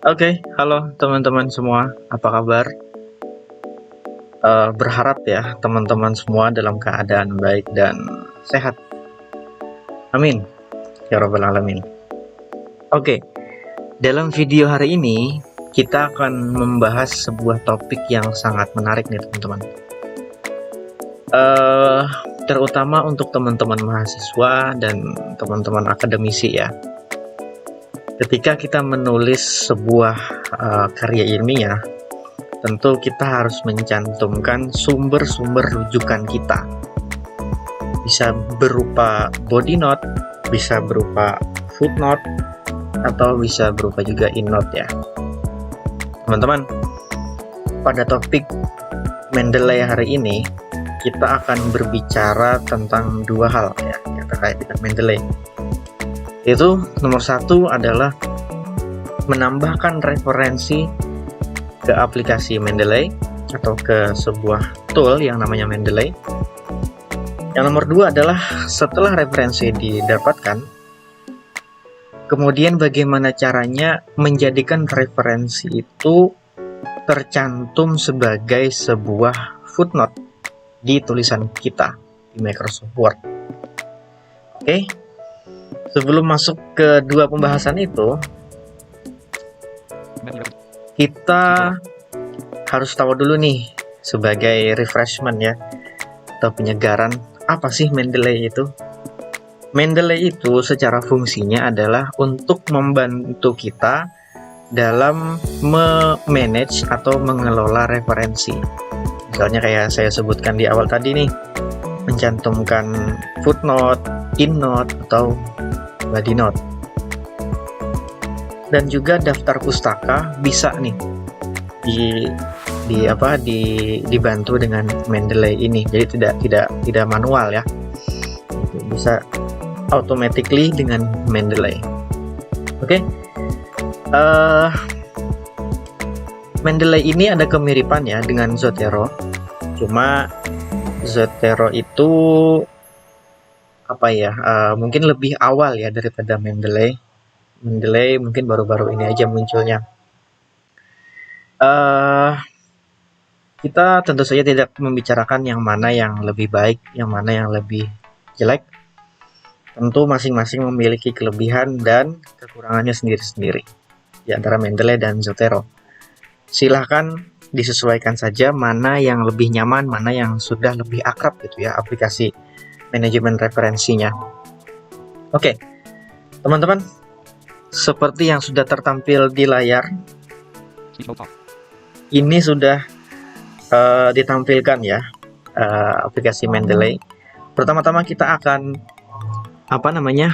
Oke, halo teman-teman semua, apa kabar? Berharap ya teman-teman semua dalam keadaan baik dan sehat. Amin, ya Rabbal Alamin. Oke, dalam video hari ini kita akan membahas sebuah topik yang sangat menarik nih teman-teman. Terutama untuk teman-teman mahasiswa dan teman-teman akademisi ya. Ketika kita menulis sebuah karya ilmiah, tentu kita harus mencantumkan sumber-sumber rujukan kita. Bisa berupa body note, bisa berupa footnote, atau bisa berupa juga endnote ya. Teman-teman, pada topik Mendeley hari ini, kita akan berbicara tentang dua hal ya, yang terkait dengan Mendeley. Itu nomor satu adalah menambahkan referensi ke aplikasi Mendeley atau ke sebuah tool yang namanya Mendeley. Yang nomor dua adalah setelah referensi didapatkan, kemudian bagaimana caranya menjadikan referensi itu tercantum sebagai sebuah footnote di tulisan kita di Microsoft Word. Oke. Sebelum masuk ke dua pembahasan itu, kita harus tahu dulu nih sebagai refreshment ya, atau penyegaran, apa sih Mendeley itu? Mendeley itu secara fungsinya adalah untuk membantu kita dalam memanage atau mengelola referensi. Misalnya kayak saya sebutkan di awal tadi nih, mencantumkan footnote, endnote, atau body note. Dan juga daftar pustaka bisa nih dibantu dengan Mendeley ini. Jadi tidak manual ya. Bisa automatically dengan Mendeley. Oke. Mendeley ini ada kemiripan ya dengan Zotero. Cuma Zotero itu mungkin lebih awal ya daripada Mendeley. Mendeley mungkin baru-baru ini aja munculnya. Kita tentu saja tidak membicarakan yang mana yang lebih baik, yang mana yang lebih jelek. Tentu masing-masing memiliki kelebihan dan kekurangannya sendiri-sendiri di antara Mendeley dan Zotero. Silahkan disesuaikan saja mana yang lebih nyaman, mana yang sudah lebih akrab gitu ya aplikasi manajemen referensinya. Oke, teman-teman, seperti yang sudah tertampil di layar, ini sudah ditampilkan ya aplikasi Mendeley. Pertama-tama kita akan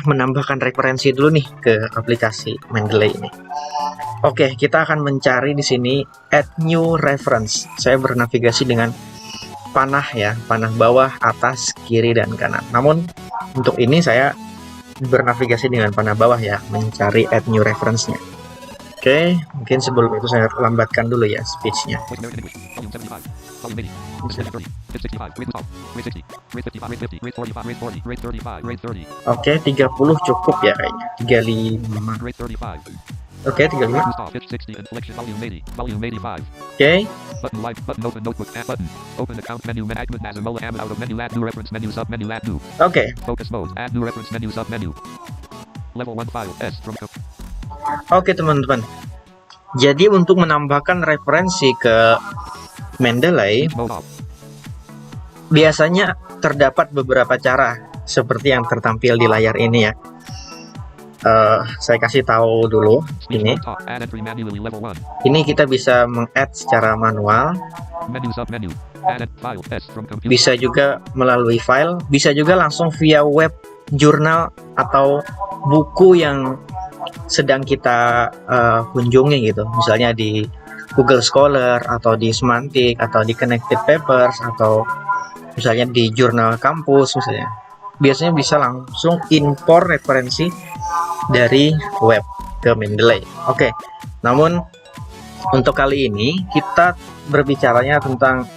menambahkan referensi dulu nih ke aplikasi Mendeley ini. Oke, kita akan mencari di sini add new reference. Saya bernavigasi dengan panah ya, panah bawah, atas, kiri, dan kanan. Namun untuk ini saya bernavigasi dengan panah bawah ya, mencari add new reference-nya. Oke, mungkin sebelum itu saya lambatkan dulu ya speech-nya. Oke, 30 cukup ya kayaknya. 35. Oke, 35. Oke. Oke. Oke teman-teman. Jadi untuk menambahkan referensi ke Mendeley, biasanya terdapat beberapa cara seperti yang tertampil di layar ini ya. Saya kasih tahu dulu ini. Ini kita bisa meng-add secara manual. Bisa juga melalui file, bisa juga langsung via web jurnal atau buku yang sedang kita kunjungi gitu. Misalnya di Google Scholar atau di Semantic atau di Connected Papers atau misalnya di jurnal kampus misalnya. Biasanya bisa langsung import referensi dari web ke Mendeley. Oke. Namun untuk kali ini kita berbicaranya tentang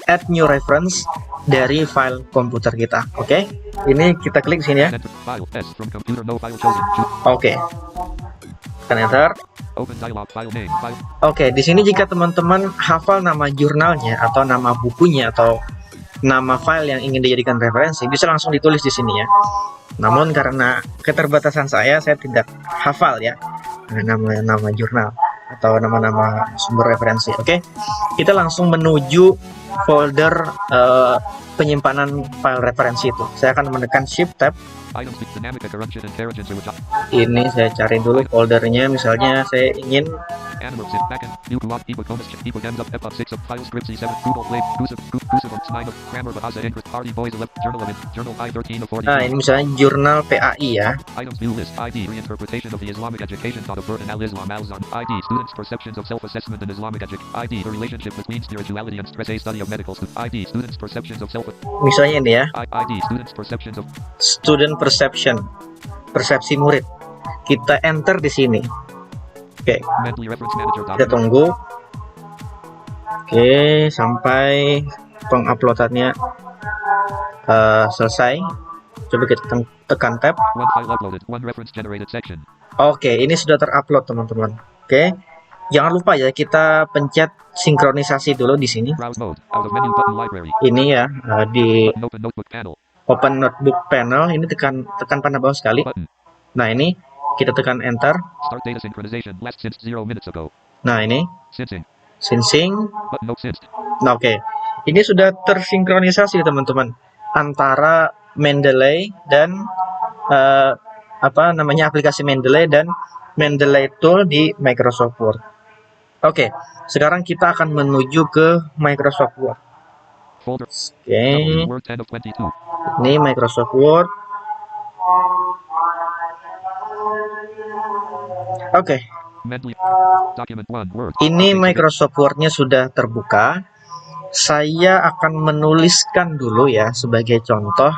add new reference dari file komputer kita. Oke. Ini kita klik sini ya. Oke. Tekan enter. Open dialog file name. File. Oke, di sini jika teman-teman hafal nama jurnalnya atau nama bukunya atau nama file yang ingin dijadikan referensi, bisa langsung ditulis di sini ya. Namun karena keterbatasan saya tidak hafal ya nama jurnal atau nama-nama sumber referensi. Oke, kita langsung menuju folder penyimpanan file referensi itu. Saya akan menekan Shift Tab. Ini saya cari dulu foldernya, misalnya saya ingin nah ini misalnya jurnal PAI ya. Misalnya ini ya, student perception, persepsi murid. Kita enter di sini. Oke, kita tunggu. Oke, sampai penguploadannya selesai. Coba kita tekan tab. Oke, ini sudah terupload teman-teman. Oke, jangan lupa ya, kita pencet sinkronisasi dulu di sini. Ini ya, di Open Notebook Panel. Ini tekan panah bawah sekali. Nah, ini kita tekan enter. Nah, ini syncing. Nah, oke. Ini sudah tersinkronisasi teman-teman antara Mendeley dan aplikasi Mendeley dan Mendeley Tool di Microsoft Word. Oke, sekarang kita akan menuju ke Microsoft Word. Oke, ini Microsoft Word. Oke, ini Microsoft Word-nya sudah terbuka. Saya akan menuliskan dulu ya, sebagai contoh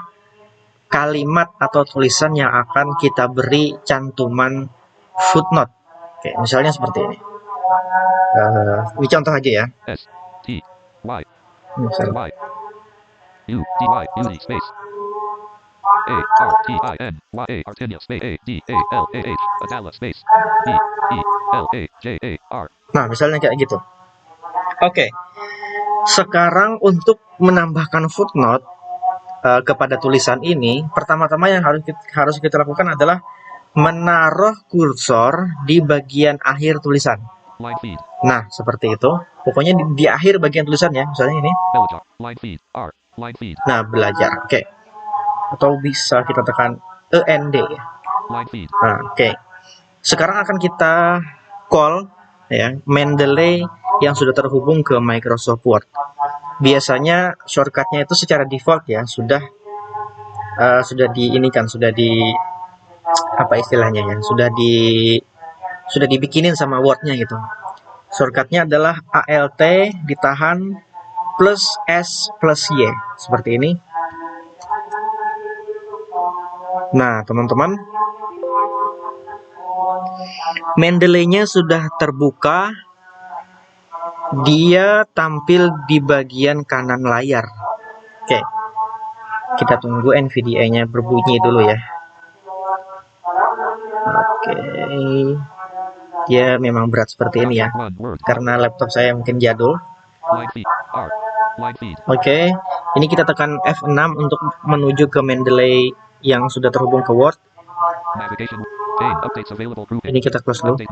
kalimat atau tulisan yang akan kita beri cantuman footnote. Oke, misalnya seperti ini. Ini contoh aja ya. Misalnya. Nah, misalnya kayak gitu. Oke. Sekarang untuk menambahkan footnote kepada tulisan ini, pertama-tama yang harus kita lakukan adalah menaruh kursor di bagian akhir tulisan. Nah, seperti itu. Pokoknya di akhir bagian tulisannya, misalnya ini. Nah, belajar. Oke. Atau bisa kita tekan END ya. Nah, oke. Sekarang akan kita call ya Mendeley yang sudah terhubung ke Microsoft Word. Biasanya shortcutnya itu secara default ya sudah apa istilahnya ya, sudah dibikinin sama Word-nya gitu. Shortcutnya adalah ALT ditahan plus S plus Y seperti ini. Nah, teman-teman, Mendeley-nya sudah terbuka. Dia tampil di bagian kanan layar. Oke, kita tunggu NVDA-nya berbunyi dulu ya. Oke, dia memang berat seperti ini ya, karena laptop saya mungkin jadul. Oke, ini kita tekan F6 untuk menuju ke Mendeley yang sudah terhubung ke Word. Ini kita close dulu. Oke.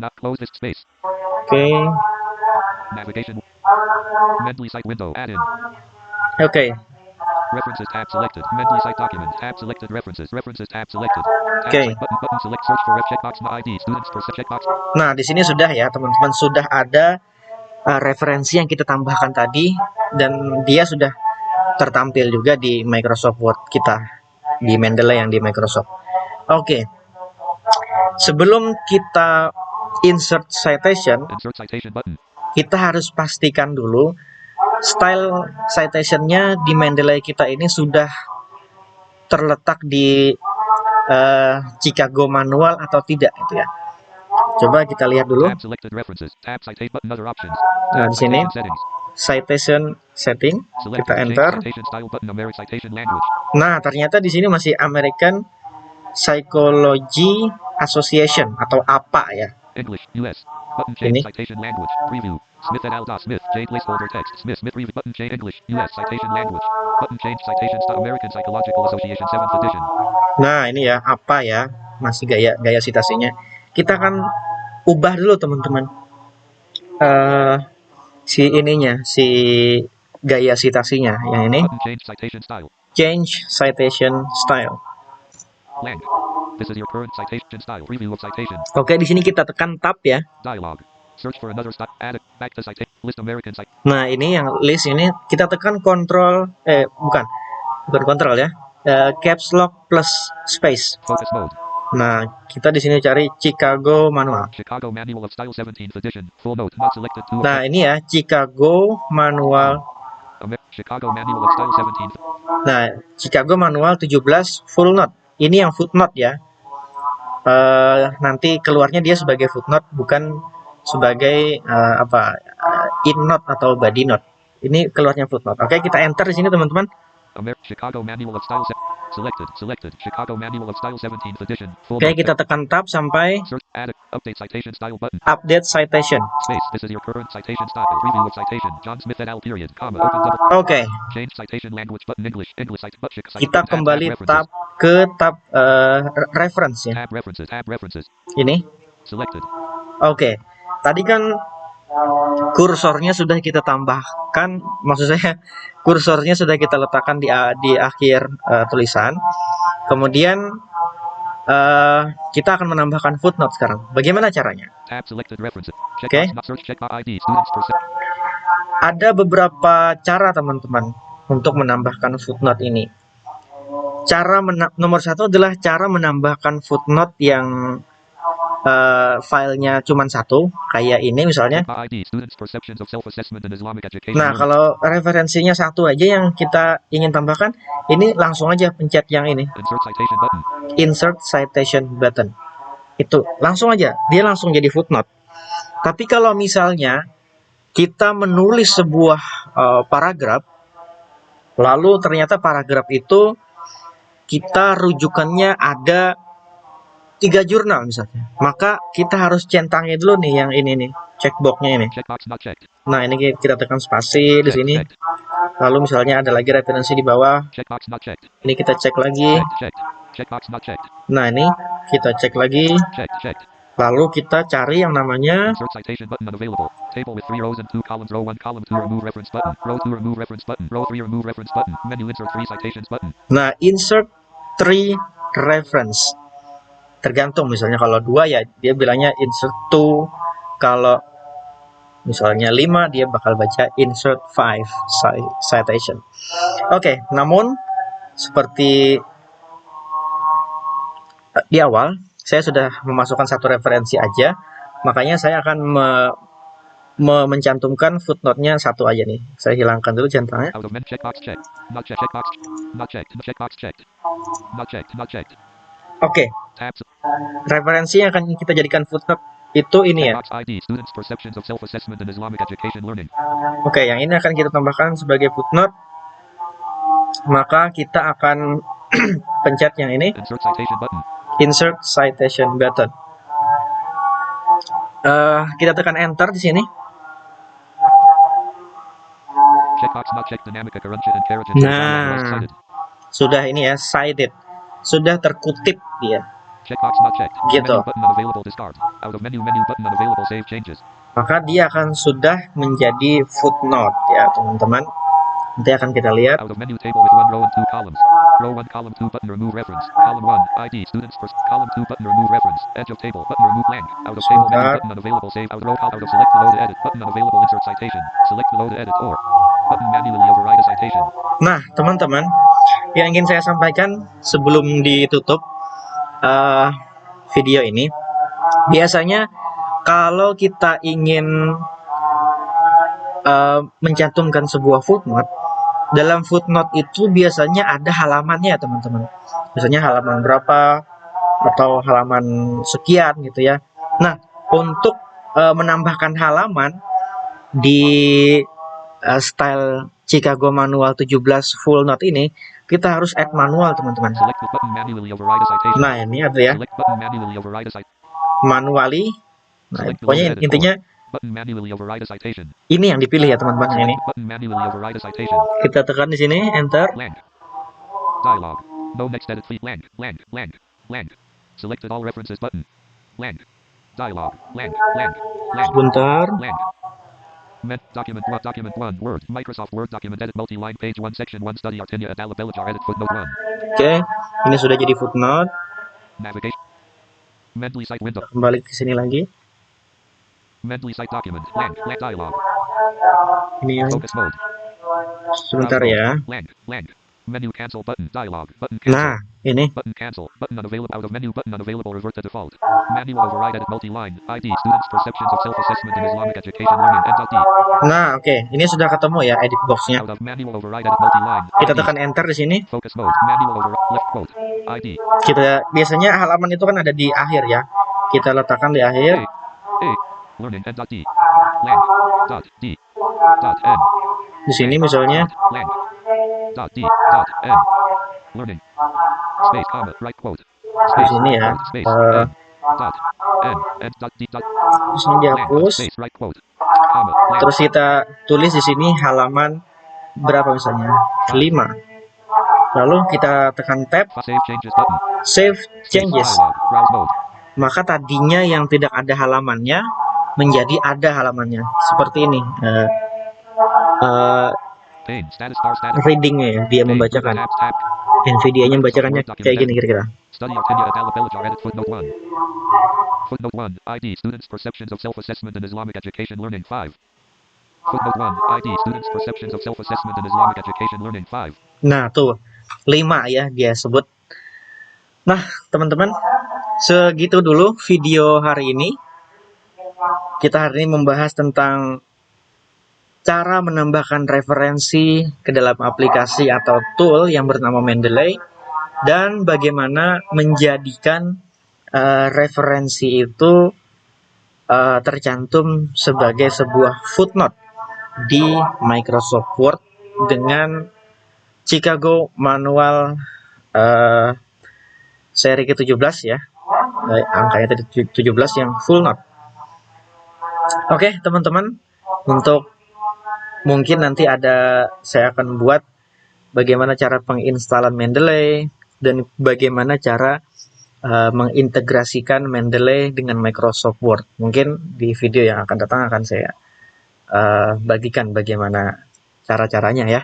Oke. References tab selected. Mendeley site document tab selected. References tab selected. Oke. Button select search for checkbox ID students for checkbox. Nah, di sini sudah ya, teman-teman, sudah ada referensi yang kita tambahkan tadi dan dia sudah tertampil juga di Microsoft Word kita, di Mendeley yang di Microsoft. Oke. Sebelum kita insert citation button. Kita harus pastikan dulu style citation-nya di Mendeley kita ini sudah terletak di Chicago manual atau tidak itu ya. Coba kita lihat dulu. Nah, di sini citation setting, kita enter. Nah, ternyata di sini masih American Psychology Association atau APA ya. English, US. Button change Ini. citation language. Preview. Smith et al. Smith. J placeholder text. Smith. Smith review. Button change English, US. Citation language. Button change citation style. American Psychological Association 7th edition. Nah, ini ya, apa ya? Masih gaya citasinya. Kita akan ubah dulu teman-teman. Si ininya, si gaya citasinya. Yang ini. Button change citation style. Change citation style. Lang. This is your current citation style. Preview of citation. Oke, di sini kita tekan tab ya. Dialog. Search for another style. Add it. Back to citation. List American Psych. Nah, ini yang list ini kita tekan kontrol bukan kontrol ya. Caps lock plus space. Focus mode. Nah, kita di sini cari Chicago Manual. Chicago Manual of Style 17th edition. Full note. Not selected. Nah, ini ya Chicago Manual. Chicago Manual of Style 17th. Nah, Chicago Manual 17 full note. Ini yang footnote ya. Nanti keluarnya dia sebagai footnote, bukan sebagai in note atau body note. Ini keluarnya footnote. Oke, kita enter di sini teman-teman. Chicago Manual of Style selected. Chicago Manual of Style 17th edition. Full Oke, note. kita tekan tab sampai Search. Add it. Update citation style button. update citation. Space. This is your current citation style. Review of citation. John Smith et al. Period. Comma. Open double. Oke, Change citation language button. English. kita kembali tab ke tab reference ya. Tab references. Tab references. Ini. Selected. Oke, tadi kan kursornya sudah kita tambahkan, maksud saya kursornya sudah kita letakkan di akhir tulisan. Kemudian kita akan menambahkan footnote sekarang. Bagaimana caranya? Tab selected references. Oke. Not search check ID. Students percent. Ada beberapa cara teman-teman untuk menambahkan footnote ini. Nomor satu adalah cara menambahkan footnote yang filenya cuma satu, kayak ini misalnya. ID. Students perceptions of self-assessment and Islamic education. Nah, kalau referensinya satu aja yang kita ingin tambahkan, ini langsung aja pencet yang ini, Insert citation button. insert citation button. Itu langsung aja, dia langsung jadi footnote. Tapi kalau misalnya kita menulis sebuah paragraf, lalu ternyata paragraf itu kita rujukannya ada 3 jurnal misalnya, maka kita harus centangnya dulu nih yang ini nih, checkboxnya ini. Checkbox not checked. Nah, ini kita tekan spasi di sini. Checked. Lalu misalnya ada lagi referensi di bawah. Checkbox not checked. Ini kita cek lagi. Checked. Checkbox not checked. Nah, ini kita cek lagi. Checked. Lalu kita cari yang namanya Insert citation button unavailable. Table with 3 rows and 2 columns. Row 1, column 2, remove reference button. Row 2, remove reference button. Row 3, remove reference button. Menu insert 3 citations button. Nah, insert 3 reference. Tergantung, misalnya kalau 2 ya dia bilangnya insert 2. Kalau misalnya 5 dia bakal baca insert 5 citation. Oke, namun seperti di awal saya sudah memasukkan satu referensi aja, makanya saya akan mencantumkan footnote-nya satu aja nih. Saya hilangkan dulu centangnya. Out of men checkbox checked. Not checked. Checkbox not checked. Checkbox checked. Not checked. Not checked. Oke, Tabs. referensi yang akan kita jadikan footnote itu ini ya. Checkbox ID. Students perceptions of self-assessment and Islamic education learning. Oke, yang ini akan kita tambahkan sebagai footnote. Maka kita akan pencet yang ini, Insert citation button. insert citation button. Kita tekan enter di sini. Checkbox not checked. Dynamica Karuncha and Karajan. Nah, sudah ini ya, cited. Sudah terkutip dia. Checkbox not checked. Gitu. Menu button unavailable. Discard. Out of menu button unavailable. Save changes. Maka dia akan sudah menjadi footnote ya, teman-teman. Nanti akan kita lihat. Out of menu table with 1 row and 2 columns. Row 1, column 2 button remove reference. Column 1 ID students first. Column 2 button remove reference. Edge of table button remove blank. Out of table menu button unavailable. Save out row out of select below to edit button unavailable. Insert citation. Select below to edit or button manually override a citation. Nah, teman-teman, yang ingin saya sampaikan sebelum ditutup video ini, biasanya kalau kita ingin mencantumkan sebuah footnote, dalam footnote itu biasanya ada halamannya, teman-teman. Biasanya halaman berapa atau halaman sekian gitu ya. Nah, untuk menambahkan halaman di style Chicago Manual 17 full note ini, kita harus add manual, teman-teman. Select the button manually override a citation. Nah, ini ada ya, Select button manually override a citation. manually Nah, Select below pokoknya the edit intinya Button manually override a citation. ini yang dipilih ya teman-teman ini. Select button manually override a citation. Kita tekan di sini enter. Blank. Dialog. No next edit fleet. Blank. Blank. Blank. Blank. Selected all references button. Blank. Dialog. Blank. Blank. Blank. Sebentar. Blank. Document 1 Word Microsoft Word document edit multi-line page 1 section 1 study Artenia Adala Belajar edit footnote 1. Oke, ini sudah jadi footnote. Navigation. Mendeley site window. Kembali ke sini lagi. Mendeley site document. Blank. Blank dialog. Ini Focus mode. sebentar Browse ya. mode. Blank. Blank. Menu cancel button. Dialog. Button cancel. Nah, ini. Button cancel. Button unavailable. Out of menu. Button unavailable. Revert to default. Manual override edit multi-line. ID. Students perceptions of self-assessment in Islamic education learning. End.d. Nah, oke. Ini sudah ketemu ya edit boxnya. Out of manual override edit multi-line. Kita ID. tekan enter di sini. Focus mode. Manual override. Left quote. ID. Kita biasanya halaman itu kan ada di akhir ya. Kita letakkan di akhir. A. Learning. End.d. Blank. Dot. D. Dot. N. Di sini misalnya. Blank. Dot. D. Dot. N. Learning. Space. Comma. Right quote. Di Space. sini ya. Quote. Space. N. Dot. N. N. Dot. D. Dot. Di sini Blank. dihapus. Space. Right quote. Comma. Blank. Terus kita tulis di sini halaman berapa misalnya? 5. Lalu kita tekan tab, Save changes button. save Space. changes. Dialog. Browse mode. Maka tadinya yang tidak ada halamannya menjadi ada halamannya. Seperti ini. Pane. Status bar. Status. Readingnya ya, dia Pane. membacakan. Tabs. Tab. Nvidia-nya membacakannya kayak gini kira-kira. Study Artenia Adala Belajar edit footnote 1. Footnote 1. ID. Students perceptions of self-assessment in Islamic education learning 5. Footnote 1. ID. Students perceptions of self-assessment in Islamic education learning 5. Nah, tuh 5 ya dia sebut. Nah, teman-teman, segitu dulu video hari ini. Kita hari ini membahas tentang cara menambahkan referensi ke dalam aplikasi atau tool yang bernama Mendeley dan bagaimana menjadikan referensi itu tercantum sebagai sebuah footnote di Microsoft Word dengan Chicago Manual seri ke-17 ya. Angkanya tadi 17 yang full note. Oke, teman-teman, untuk mungkin nanti saya akan buat bagaimana cara penginstalan Mendeley dan bagaimana cara mengintegrasikan Mendeley dengan Microsoft Word. Mungkin di video yang akan datang akan saya bagikan bagaimana cara-caranya ya.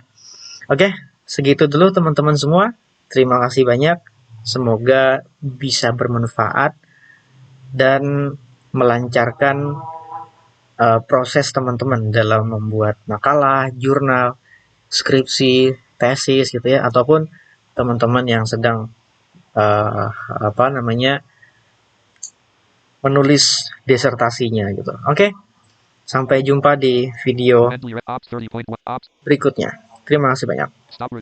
Oke, segitu dulu teman-teman semua. Terima kasih banyak. Semoga bisa bermanfaat dan melancarkan proses teman-teman dalam membuat makalah, jurnal, skripsi, tesis gitu ya, ataupun teman-teman yang sedang menulis disertasinya gitu. Oke. Sampai jumpa di video Mendeley Ops 30.1 Ops. berikutnya. Terima kasih banyak. Stop.